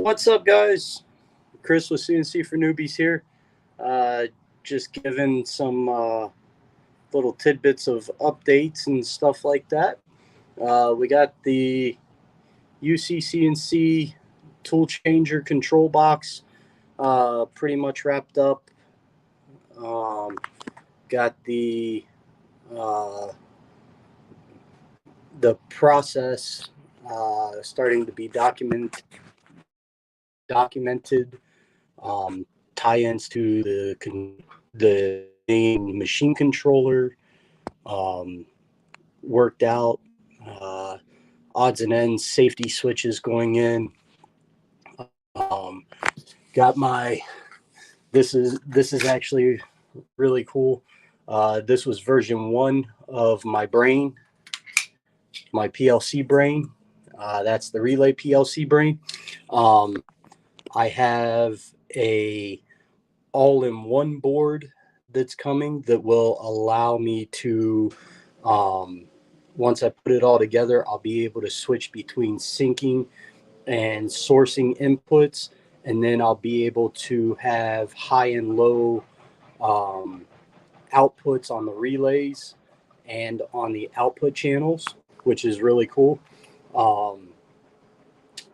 What's up, guys? Chris with CNC for Newbies here. Uh, just giving some little tidbits of updates and stuff like that. We got the UC CNC tool changer control box pretty much wrapped up. Um, got uh, the process starting to be documented. Tie-ins to the main machine controller um, worked out. Uh, Odds and ends, safety switches going in. Um, got my. This is actually really cool. This was version 1 of my brain, my PLC brain. That's the Relay PLC brain. I have a all-in-one board that's coming that will allow me to, once I put it all together, I'll be able to switch between syncing and sourcing inputs, and then I'll be able to have high and low um, outputs on the relays and on the output channels, which is really cool. Um,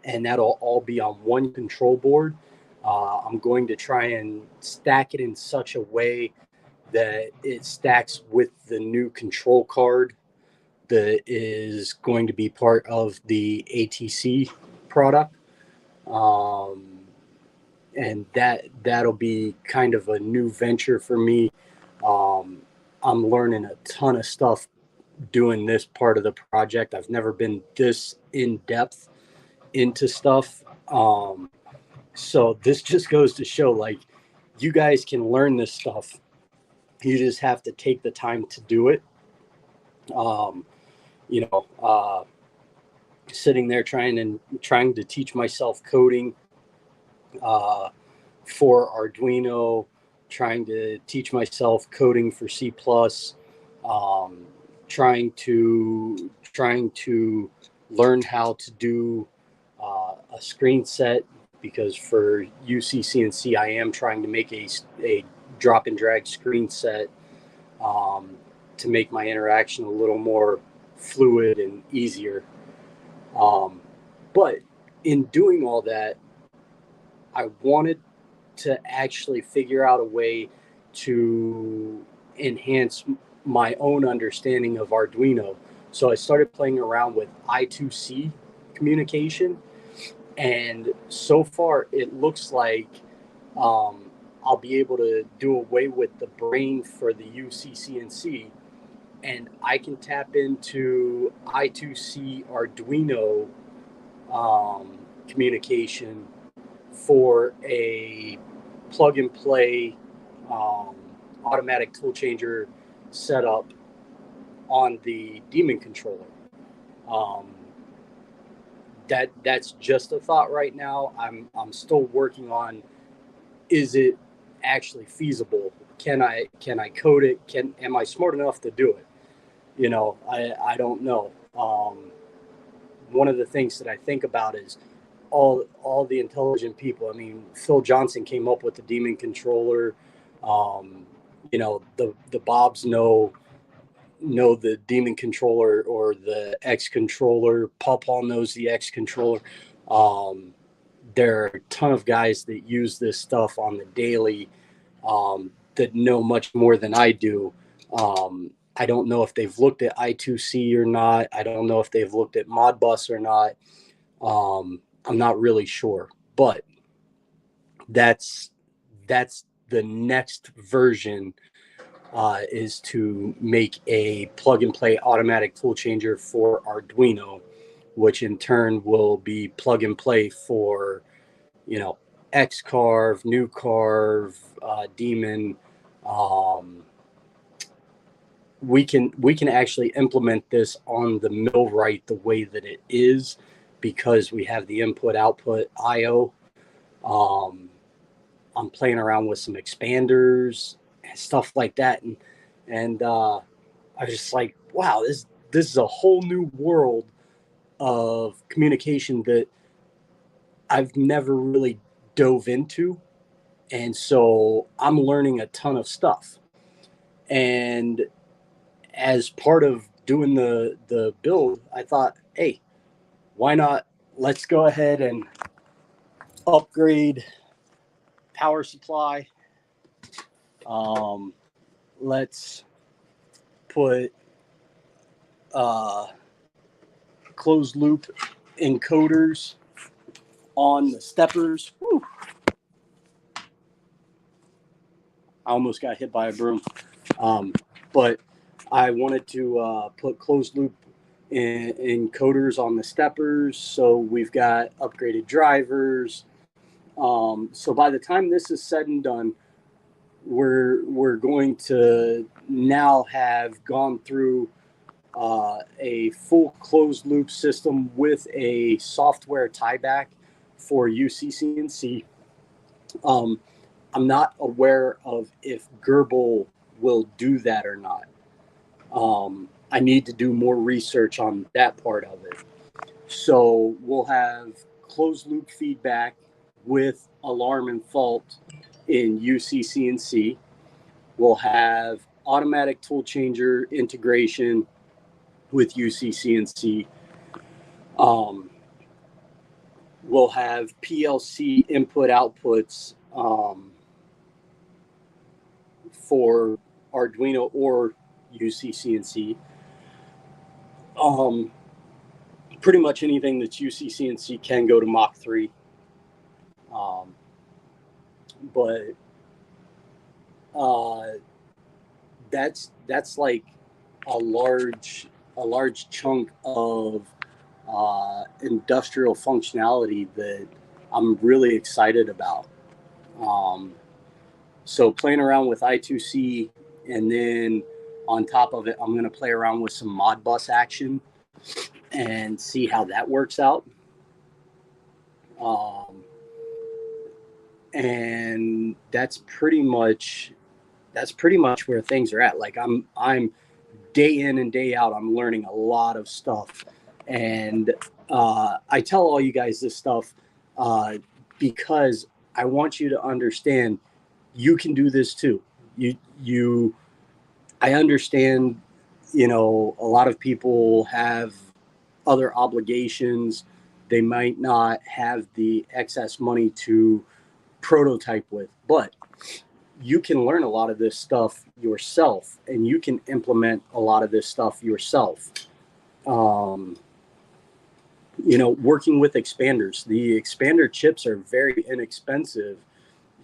and that'll all be on one control board. I'm going to try and stack it in such a way that it stacks with the new control card that is going to be part of the ATC product. And that'll be kind of a new venture for me. I'm learning a ton of stuff doing this part of the project. I've never been this in depth into stuff. So this just goes to show, like, you guys can learn this stuff. You just have to take the time to do it. Um, you know, Sitting there trying to teach myself coding uh, for Arduino, trying to teach myself coding for C+, um, trying to learn how to do a screen set, because for UC CNC I am trying to make a drop and drag screen set um, to make my interaction a little more fluid and easier. But in doing all that, I wanted to actually figure out a way to enhance my own understanding of Arduino. So I started playing around with I2C communication, and so far it looks like I'll be able to do away with the brain for the UC-CNC, and I can tap into I2C Arduino communication for a plug and play um, automatic tool changer setup on the Demon controller. Um, that's just a thought right now. I'm still working on, is it actually feasible? Can I code it? Am I smart enough to do it? I don't know. One of the things that I think about is all the intelligent people. I mean, Phil Johnson came up with the Demon controller. Um, the Bobs know the Demon controller or the X controller. Paul knows the X controller. Um, there are a ton of guys that use this stuff on the daily that know much more than I do. I don't know if they've looked at I2C or not. I don't know if they've looked at Modbus or not. I'm not really sure, but that's the next version, is to make a plug and play automatic tool changer for Arduino, which in turn will be plug and play for, Xcarve, NewCarve, Demon. Um, we can actually implement this on the millwright the way that it is, because we have the input output IO. Um, I'm playing around with some expanders and stuff like that, and I was just like, wow, this is a whole new world of communication that I've never really dove into. And so I'm learning a ton of stuff. And as part of doing the build, I thought, hey, why not? Let's go ahead and upgrade power supply. Um, let's put uh, closed loop encoders on the steppers. Whew. I almost got hit by a broom. But I wanted to put closed loop encoders on the steppers. So we've got upgraded drivers. So by the time this is said and done, we're going to now have gone through a full closed loop system with a software tieback for UCCNC. Um, I'm not aware of if Gerbil will do that or not. I need to do more research on that part of it. So we'll have closed loop feedback with alarm and fault in UCCNC. We'll have automatic tool changer integration with UCCNC. We'll have PLC input outputs for Arduino or UCCNC. Pretty much anything that's UCCNC can go to Mach 3. But that's like a large chunk of industrial functionality that I'm really excited about. So playing around with I2C, and then on top of it, I'm going to play around with some Modbus action and see how that works out. And that's pretty much where things are at. Like I'm day in and day out, I'm learning a lot of stuff, and I tell all you guys this stuff because I want you to understand you can do this too. I understand, a lot of people have other obligations. They might not have the excess money to prototype with, but you can learn a lot of this stuff yourself, and you can implement a lot of this stuff yourself. Working with expanders, the expander chips are very inexpensive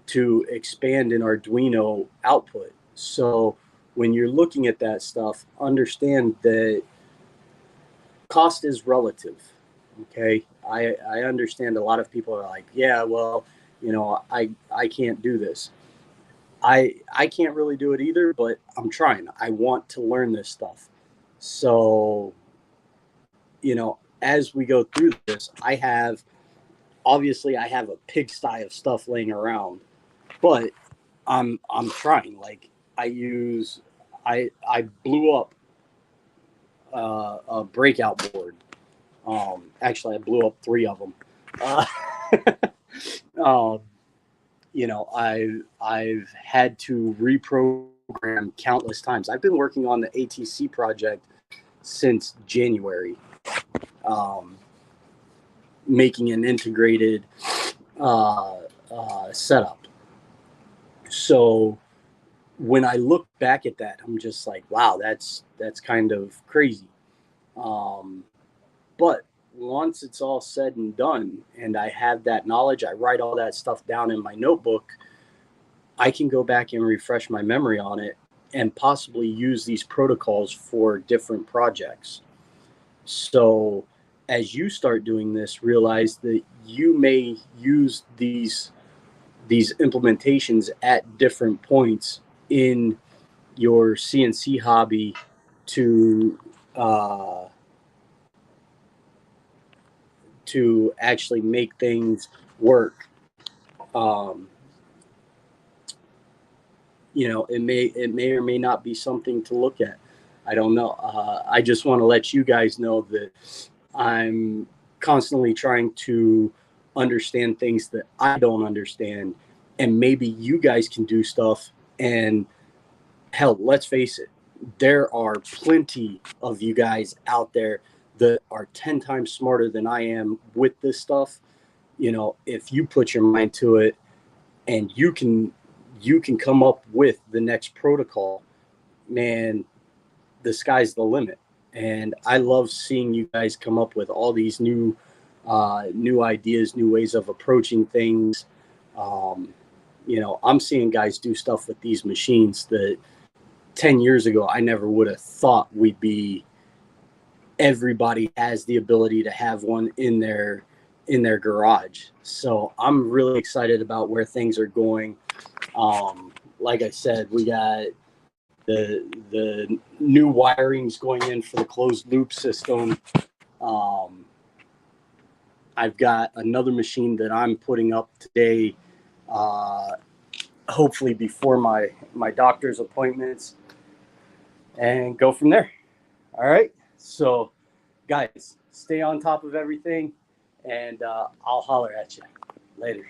to expand in Arduino output. So when you're looking at that stuff, understand that cost is relative. Okay. I understand a lot of people are like, yeah, well, I can't do this. I can't really do it either, but I'm trying. I want to learn this stuff. So, as we go through this, I have a pigsty of stuff laying around, but I'm trying. Like I blew up a breakout board. Actually, I blew up 3 of them. I've had to reprogram countless times. I've been working on the ATC project since January, making an integrated setup. So when I look back at that, I'm just like, wow, that's kind of crazy. But once it's all said and done, and I have that knowledge, I write all that stuff down in my notebook, I can go back and refresh my memory on it and possibly use these protocols for different projects. So as you start doing this, realize that you may use these implementations at different points in your CNC hobby to actually make things work. It may or may not be something to look at. I don't know. I just want to let you guys know that I'm constantly trying to understand things that I don't understand, and maybe you guys can do stuff. And hell, let's face it, there are plenty of you guys out there that are 10 times smarter than I am with this stuff. You know, if you put your mind to it, and you can come up with the next protocol, man, the sky's the limit. And I love seeing you guys come up with all these new ideas, new ways of approaching things. Um, I'm seeing guys do stuff with these machines that 10 years ago I never would have thought we'd be. Everybody has the ability to have one in their garage. So I'm really excited about where things are going. Like I said, we got the new wirings going in for the closed loop system. Um, I've got another machine that I'm putting up today, uh, hopefully before my doctor's appointments, and go from there. All right. So, guys, stay on top of everything, and I'll holler at you later.